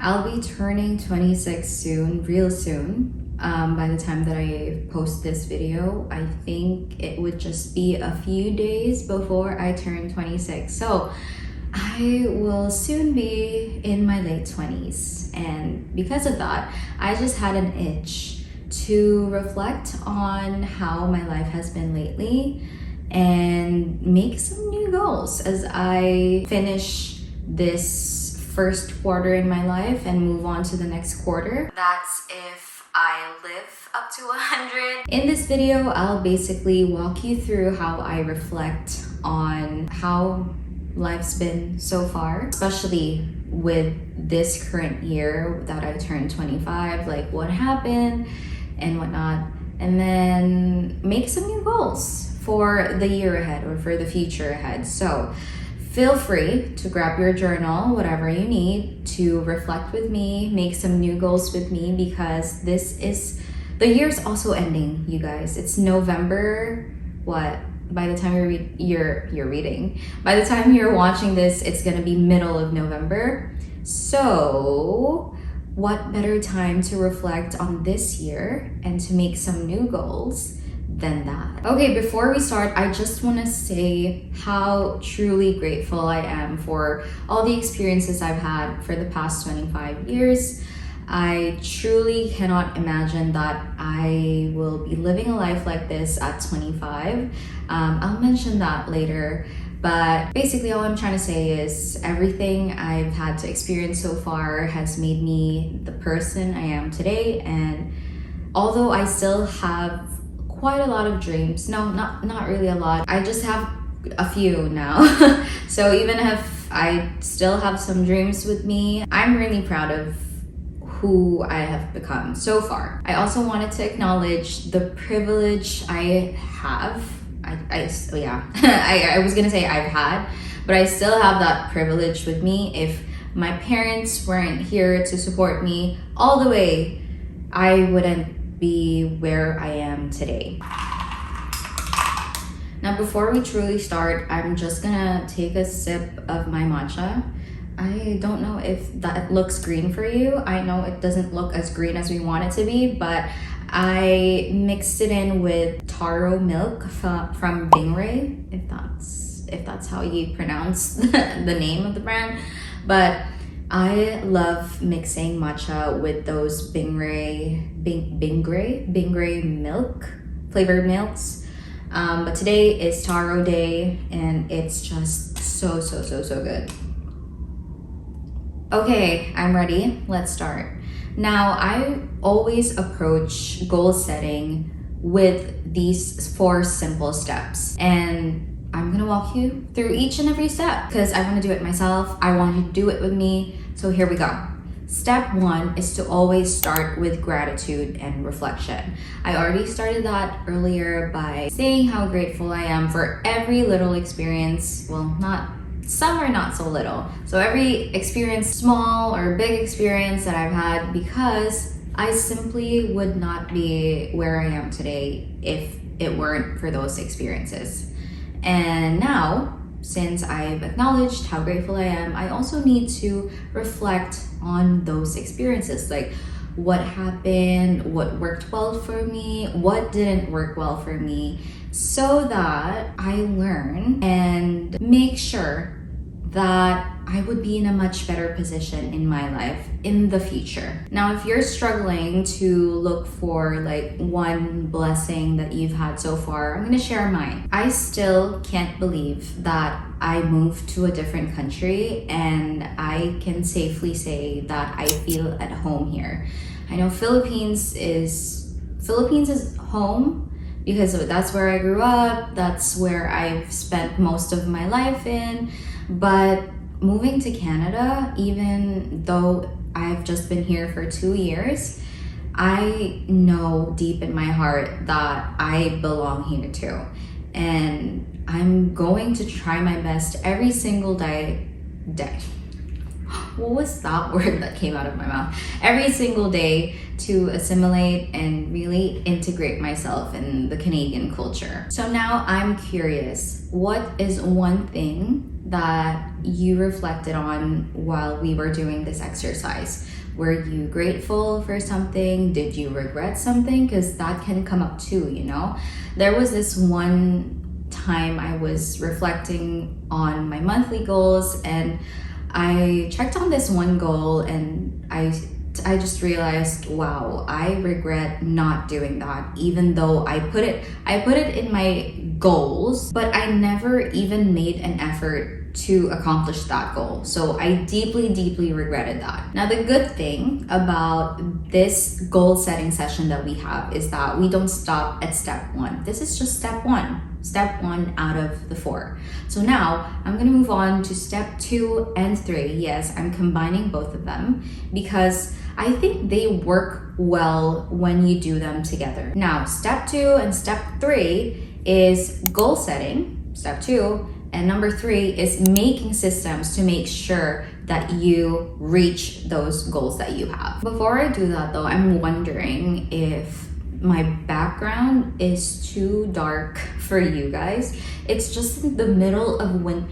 I'll be turning 26 soon, real soon. By the time that I post this video, I think it would just be a few days before I turn 26. So I will soon be in my late 20s. And because of that, I just had an itch to reflect on how my life has been lately and make some new goals as I finish this first quarter in my life and move on to the next quarter. That's if I live up to 100. In this video, I'll basically walk you through how I reflect on how life's been so far, especially with this current year that I turned 25, like what happened and whatnot, and then make some new goals for the year ahead or for the future ahead. So feel free to grab your journal, whatever you need, to reflect with me, make some new goals with me, because the year's also ending, you guys. It's November, what? By the time you're reading, by the time you're watching this, it's gonna be middle of November. So what better time to reflect on this year and to make some new goals than that? Okay, before we start, I just want to say how truly grateful I am for all the experiences I've had for the past 25 years. I truly cannot imagine that I will be living a life like this at 25. I'll mention that later, but basically all I'm trying to say is everything I've had to experience so far has made me the person I am today. And although I still have quite a lot of dreams, no, not really a lot, I just have a few now. So even if I still have some dreams with me, I'm really proud of who I have become so far. I also wanted to acknowledge the privilege I have. I was gonna say I've had, but I still have that privilege with me. If my parents weren't here to support me all the way, I wouldn't be where I am today. Now, before we truly start, I'm just gonna take a sip of my matcha. I don't know if that looks green for you. I know it doesn't look as green as we want it to be, but I mixed it in with taro milk from Bingray, if that's how you pronounce the name of the brand. But I love mixing matcha with those Bingray milk, flavored milks. But today is taro day and it's just so good. Okay, I'm ready. Let's start. Now, I always approach goal setting with these 4 simple steps, and I'm gonna walk you through each and every step because I want to do it myself. I want you to do it with me. So here we go. Step 1 is to always start with gratitude and reflection. I already started that earlier by saying how grateful I am for every little experience. Well, some are not so little. So every experience, small or big experience that I've had, because I simply would not be where I am today if it weren't for those experiences. And now, since I've acknowledged how grateful I am, I also need to reflect on those experiences. Like what happened, what worked well for me, what didn't work well for me, so that I learn and make sure that I would be in a much better position in my life in the future. Now, if you're struggling to look for like one blessing that you've had so far, I'm gonna share mine. I still can't believe that I moved to a different country and I can safely say that I feel at home here. I know Philippines is home because that's where I grew up, that's where I've spent most of my life in. But moving to Canada, even though I've just been here for 2 years, I know deep in my heart that I belong here too. And I'm going to try my best every single day. what was that word that came out of my mouth? Every single day to assimilate and really integrate myself in the Canadian culture. So now I'm curious, what is one thing that you reflected on while we were doing this exercise? Were you grateful for something? Did you regret something? Because that can come up too, you know? There was this one time I was reflecting on my monthly goals, and I checked on this one goal, and I just realized, wow, I regret not doing that, even though I put it in my goals, but I never even made an effort to accomplish that goal. So I deeply regretted that. Now, the good thing about this goal setting session that we have is that we don't stop at step 1. This is just step 1 out of the 4. So now I'm gonna move on to step 2 and 3. Yes, I'm combining both of them because I think they work well when you do them together. Now, step 2 and step 3 is goal setting, step 2, and number 3 is making systems to make sure that you reach those goals that you have. Before I do that though, I'm wondering if my background is too dark for you guys. It's just in the middle of winter.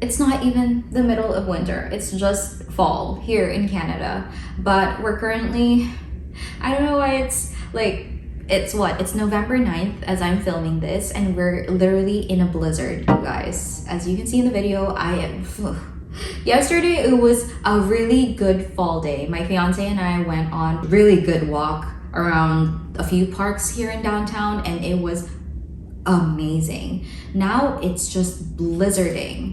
It's not even the middle of winter. It's just fall here in Canada. But we're currently, I don't know why it's like, it's November 9th as I'm filming this, and we're literally in a blizzard, you guys. As you can see in the video, yesterday it was a really good fall day. My fiance and I went on a really good walk around a few parks here in downtown, and it was amazing. Now it's just blizzarding.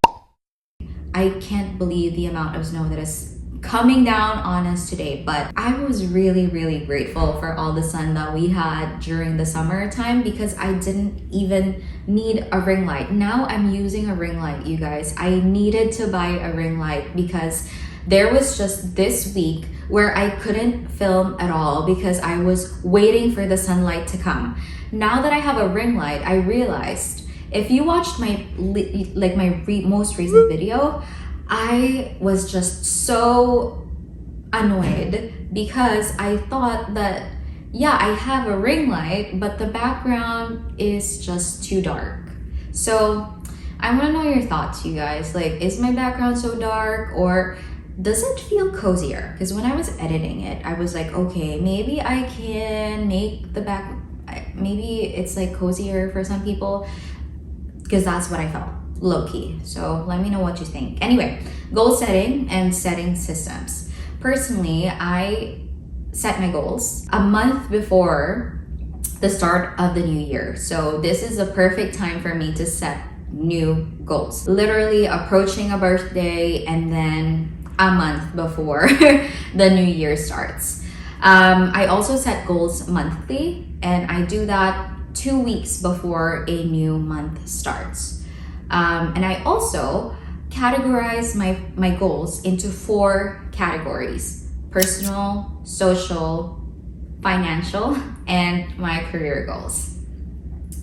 I can't believe the amount of snow that is coming down on us today, but I was really grateful for all the sun that we had during the summertime because I didn't even need a ring light. Now I'm using a ring light, you guys. I needed to buy a ring light because there was just this week where I couldn't film at all because I was waiting for the sunlight to come. Now that I have a ring light, I realized if you watched my most recent video, I was just so annoyed because I thought that, yeah, I have a ring light, but the background is just too dark. So I want to know your thoughts, you guys. Like, is my background so dark, or does it feel cozier? Because when I was editing it, I was like, okay, maybe I can make the back, maybe it's like cozier for some people, because that's what I felt. Low-key. So let me know what you think. Anyway, goal setting and setting systems. Personally, I set my goals a month before the start of the new year. So this is a perfect time for me to set new goals. Literally approaching a birthday and then a month before the new year starts. I also set goals monthly, and I do that 2 weeks before a new month starts. And I also categorize my goals into 4 categories: personal, social, financial, and my career goals.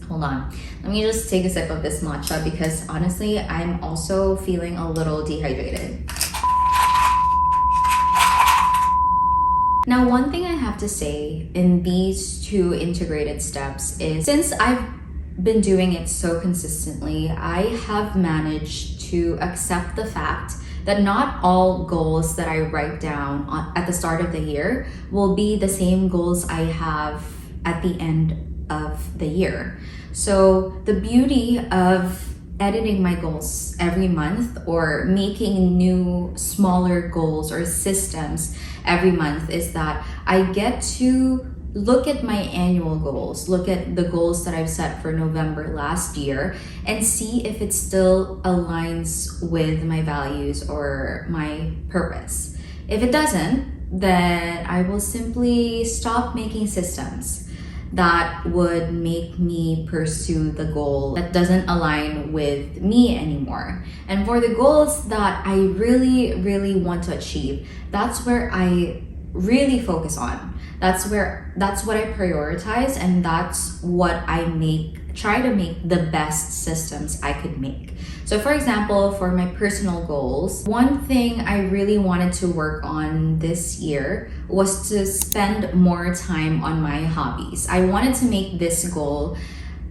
Hold on, let me just take a sip of this matcha because honestly, I'm also feeling a little dehydrated. Now, one thing I have to say in these 2 integrated steps is, since I've been doing it so consistently, I have managed to accept the fact that not all goals that I write down at the start of the year will be the same goals I have at the end of the year. So the beauty of editing my goals every month or making new smaller goals or systems every month is that I get to look at my annual goals, look at the goals that I've set for November last year, and see if it still aligns with my values or my purpose. If it doesn't, then I will simply stop making systems that would make me pursue the goal that doesn't align with me anymore. And for the goals that I really want to achieve, that's where I really focus on. That's what I prioritize, and that's what I make try to make the best systems I could make. So for example, for my personal goals, one thing I really wanted to work on this year was to spend more time on my hobbies. I wanted to make this goal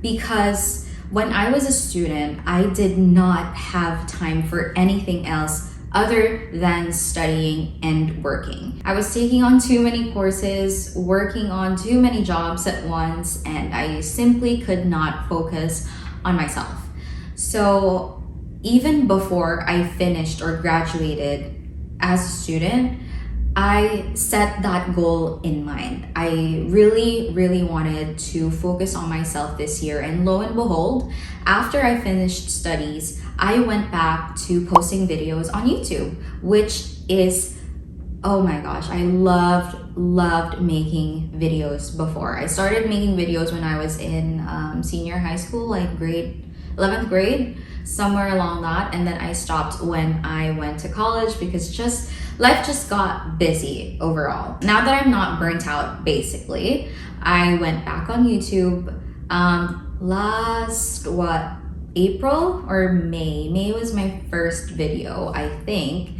because when I was a student, I did not have time for anything else other than studying and working. I was taking on too many courses, working on too many jobs at once, and I simply could not focus on myself. So even before I finished or graduated as a student, I set that goal in mind. I really wanted to focus on myself this year, and lo and behold, after I finished studies, I went back to posting videos on YouTube, which is, oh my gosh, I loved making videos before. I started making videos when I was in senior high school, like 11th grade, somewhere along that, and then I stopped when I went to college because life just got busy overall. Now that I'm not burnt out, basically, I went back on YouTube last, April or May? May was my first video, I think.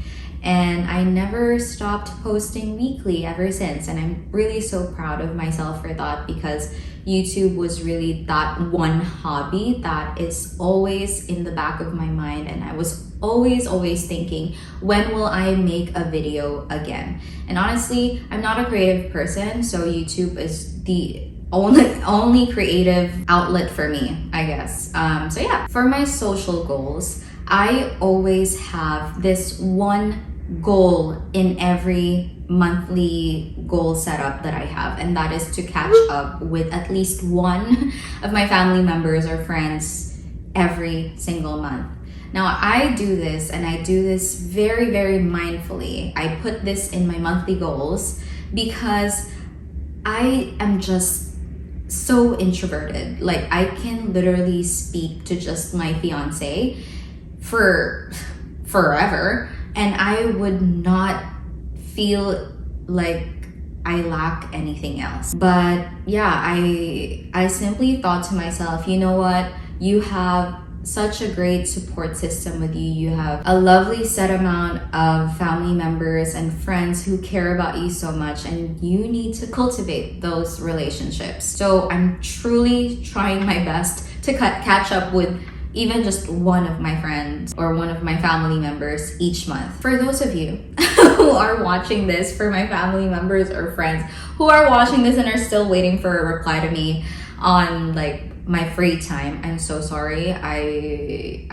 And I never stopped posting weekly ever since. And I'm really so proud of myself for that, because YouTube was really that one hobby that is always in the back of my mind. And I was always thinking, when will I make a video again? And honestly, I'm not a creative person, so YouTube is the only creative outlet for me, I guess. So yeah, for my social goals, I always have this one goal in every monthly goal setup that I have, and that is to catch up with at least one of my family members or friends every single month. Now I do this, and I do this very mindfully. I put this in my monthly goals because I am just so introverted. Like, I can literally speak to just my fiance for forever, and I would not feel like I lack anything else. But yeah, I simply thought to myself, you know what, you have such a great support system with you. You have a lovely set amount of family members and friends who care about you so much, and you need to cultivate those relationships. So I'm truly trying my best to catch up with even just one of my friends or one of my family members each month. For those of you who are watching this, for my family members or friends who are watching this and are still waiting for a reply to me on like my free time, I'm so sorry. I'm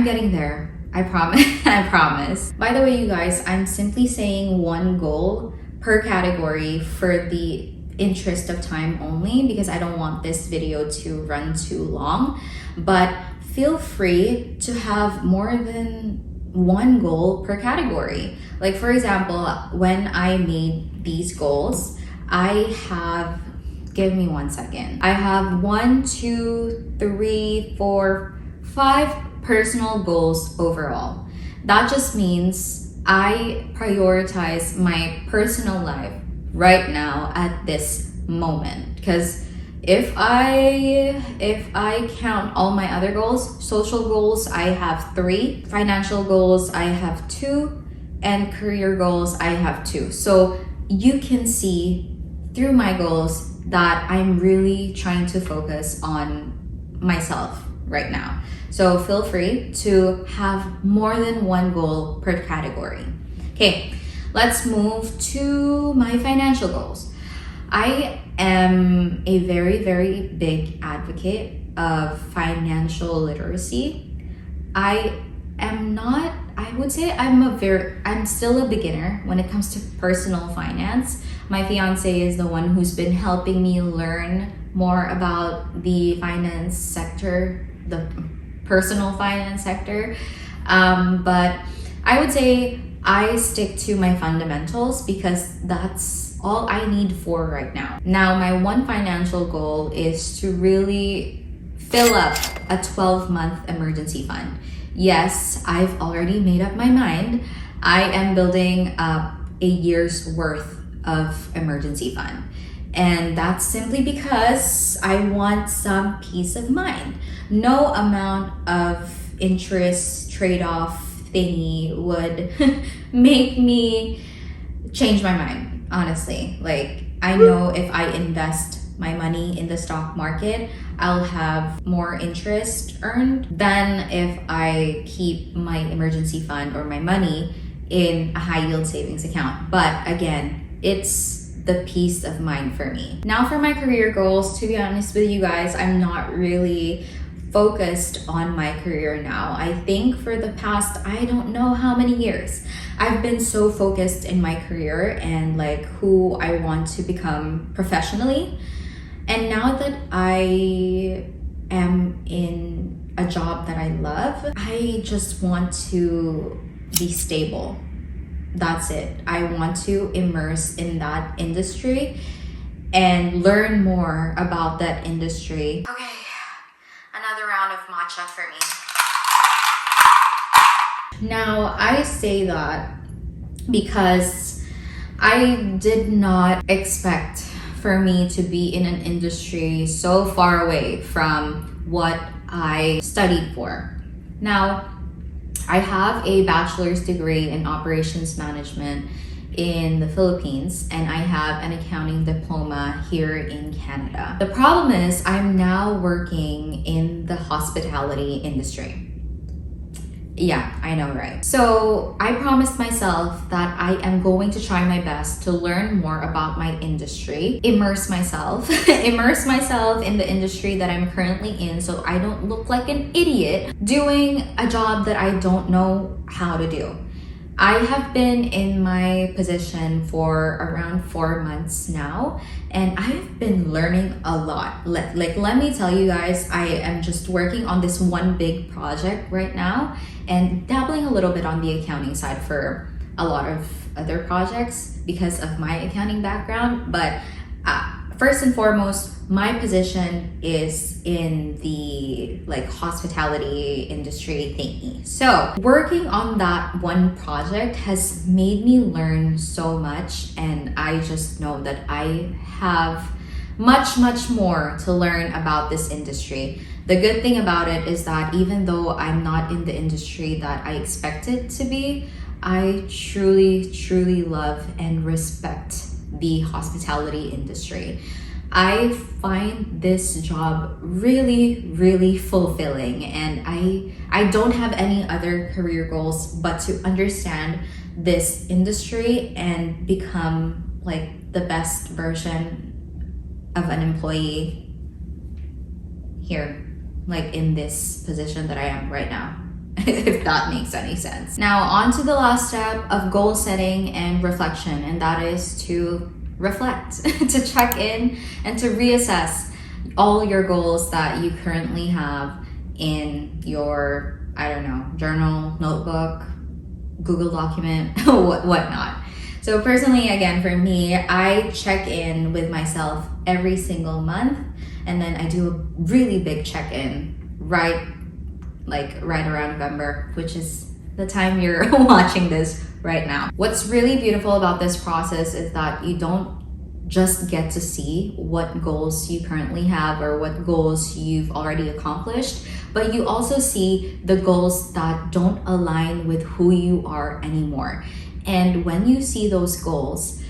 getting there. I promise. I promise. By the way, you guys, I'm simply saying one goal per category for the interest of time only, because I don't want this video to run too long. But feel free to have more than one goal per category. Like, for example, when I made these goals, I have, give me 1 second. I have 1, 2, 3, 4, 5 personal goals overall. That just means I prioritize my personal life right now at this moment. Because if I count all my other goals, social goals, I have 3, financial goals, I have 2, and career goals, I have 2. So you can see through my goals that I'm really trying to focus on myself right now. So feel free to have more than one goal per category. Okay, let's move to my financial goals. I am a very big advocate of financial literacy. I'm still a beginner when it comes to personal finance. My fiance is the one who's been helping me learn more about the finance sector, the personal finance sector. But I would say I stick to my fundamentals because that's all I need for right now. Now, my one financial goal is to really fill up a 12-month emergency fund. Yes, I've already made up my mind. I am building up a year's worth of emergency fund. And that's simply because I want some peace of mind. No amount of interest trade-off thingy would make me change my mind, honestly. Like, I know if I invest my money in the stock market, I'll have more interest earned than if I keep my emergency fund or my money in a high yield savings account. But again, it's the peace of mind for me. Now for my career goals, to be honest with you guys, I'm not really focused on my career now. I think for the past, I don't know how many years, I've been so focused in my career and like who I want to become professionally. And now that I am in a job that I love, I just want to be stable. That's it. I want to immerse in that industry and learn more about that industry. Okay, another round of matcha for me. Now, I say that because I did not expect for me to be in an industry so far away from what I studied for. Now, I have a bachelor's degree in operations management in the Philippines, and I have an accounting diploma here in Canada. The problem is I'm now working in the hospitality industry. Yeah, I know, right? So I promised myself that I am going to try my best to learn more about my industry, immerse myself in the industry that I'm currently in so I don't look like an idiot doing a job that I don't know how to do. I have been in my position for around 4 months now, and I've been learning a lot. Let me tell you guys, I am just working on this one big project right now and dabbling a little bit on the accounting side for a lot of other projects because of my accounting background. But first and foremost, my position is in the hospitality industry thingy. So working on that one project has made me learn so much, and I just know that I have much more to learn about this industry. The good thing about it is that even though I'm not in the industry that I expected to be, I truly love and respect the hospitality industry. I find this job really fulfilling, and I don't have any other career goals but to understand this industry and become like the best version of an employee here, like in this position that I am right now. If that makes any sense. Now on to the last step of goal setting and reflection, and that is to reflect, to check in and to reassess all your goals that you currently have in your, I don't know, journal, notebook, Google document, whatnot. So personally, again, for me, I check in with myself every single month, and then I do a really big check-in right around November, which is the time you're watching this right now. What's really beautiful about this process is that you don't just get to see what goals you currently have or what goals you've already accomplished, but you also see the goals that don't align with who you are anymore. And when you see those goals,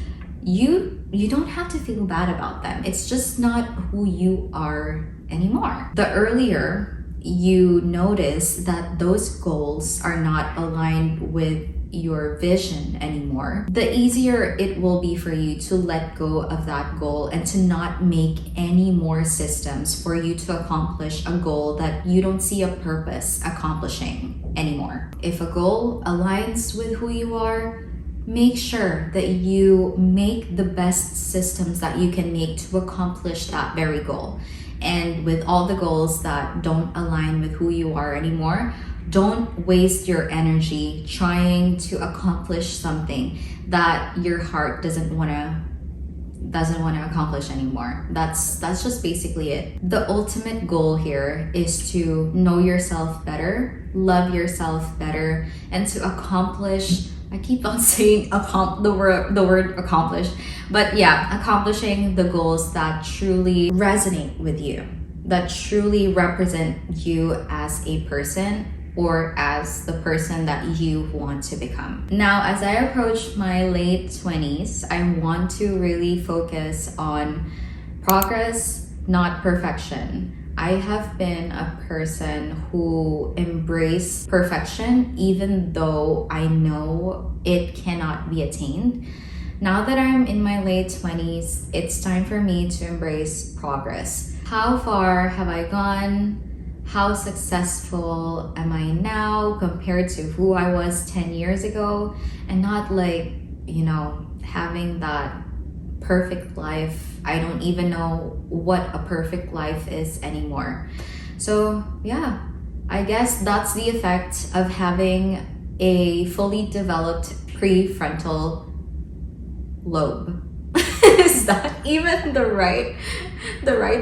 you don't have to feel bad about them. It's just not who you are anymore. The earlier you notice that those goals are not aligned with your vision anymore, the easier it will be for you to let go of that goal and to not make any more systems for you to accomplish a goal that you don't see a purpose accomplishing anymore. If a goal aligns with who you are, make sure that you make the best systems that you can make to accomplish that very goal. And with all the goals that don't align with who you are anymore, don't waste your energy trying to accomplish something that your heart doesn't want to accomplish anymore. That's just basically it. The ultimate goal here is to know yourself better, love yourself better, and to accomplish I keep on saying the word accomplish, but yeah, accomplishing the goals that truly resonate with you, that truly represent you as a person or as the person that you want to become. Now, as I approach my late 20s, I want to really focus on progress, not perfection. I have been a person who embraced perfection even though I know it cannot be attained. Now that I'm in my late 20s, it's time for me to embrace progress. How far have I gone? How successful am I now compared to who I was 10 years ago? And not like, you know, having that perfect life. I don't even know what a perfect life is anymore. So yeah, I guess that's the effect of having a fully developed prefrontal lobe. Is that even the right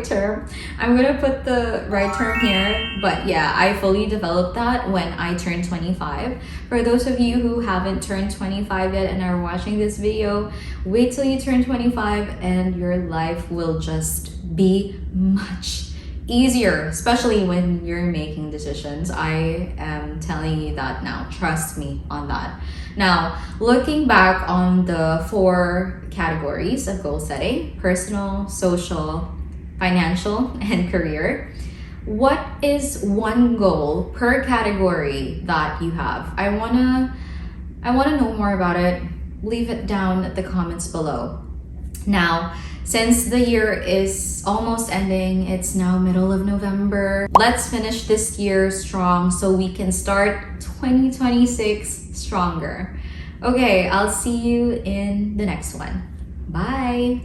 term? I'm gonna put the right term here, but yeah, I fully developed that when I turned 25. For those of you who haven't turned 25 yet and are watching this video, wait till you turn 25 and your life will just be much easier, especially when you're making decisions. I am telling you that now, trust me on that. Now, looking back on the 4 categories of goal setting: personal, social, financial, and career. What is one goal per category that you have? I wanna know more about it. Leave it down in the comments below. Now, since the year is almost ending, it's now middle of November. Let's finish this year strong so we can start 2026 stronger. Okay, I'll see you in the next one. Bye.